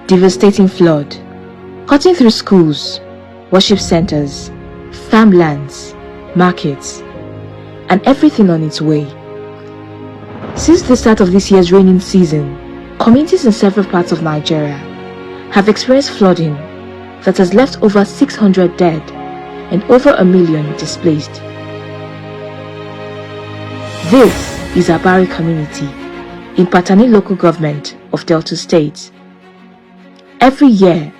devastating flood, cutting through schools, worship centers, farmlands, markets, and everything on its way. Since the start of this year's rainy season, communities in several parts of Nigeria have experienced flooding that has left over 600 dead and over 1 million displaced. This is Abari community in Patani local government of Delta State. Every year,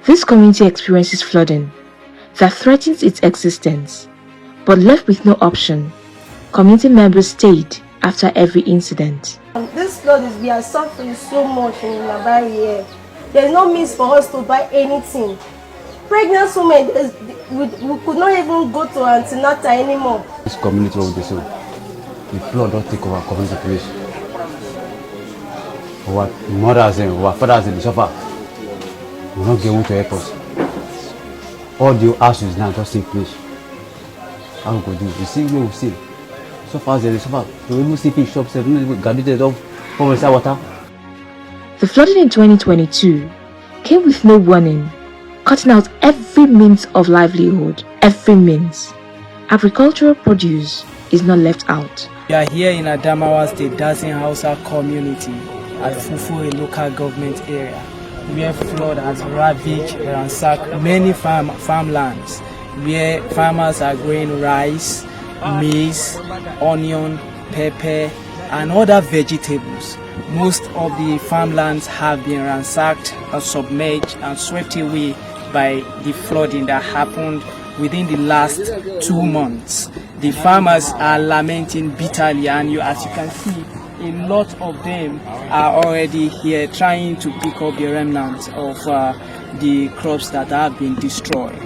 this community experiences flooding that threatens its existence, but left with no option, community members stayed after every incident. This flood we are suffering so much in Abari here. There is no means for us to buy anything. Pregnant women, we could not even go to antenatal anymore. This community of the soul, the flood don't take over community place. Our mothers and our fathers in the suffer. We don't get one to help us. All the houses now just in place. How we go do? We see where we see. So far as they suffer, we even see fish shops, we gathered up from inside water. The flooding in 2022 came with no warning, cutting out every means of livelihood, every means. Agricultural produce is not left out. We are here in Adamawa State, Dancing Hausa community at Fufu, a local government area, where flood has ravaged and ransacked many farmlands, where farmers are growing rice, maize, onion, pepper, and other vegetables. Most of the farmlands have been ransacked, submerged, and swept away by the flooding that happened within the last 2 months. The farmers are lamenting bitterly, and as you can see, a lot of them are already here trying to pick up the remnants of the crops that have been destroyed.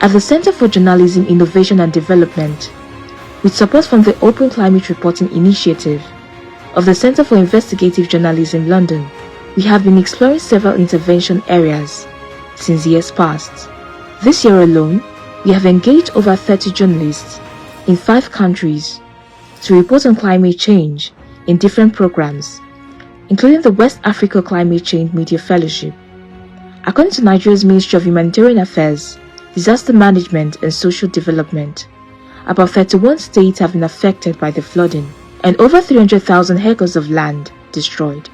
At the Center for Journalism, Innovation and Development, with support from the Open Climate Reporting Initiative of the Center for Investigative Journalism, London, we have been exploring several intervention areas since years past. This year alone, we have engaged over 30 journalists in 5 countries to report on climate change in different programs, including the West Africa Climate Change Media Fellowship. According to Nigeria's Ministry of Humanitarian Affairs, Disaster Management and Social Development, about 31 states have been affected by the flooding and over 300,000 hectares of land destroyed.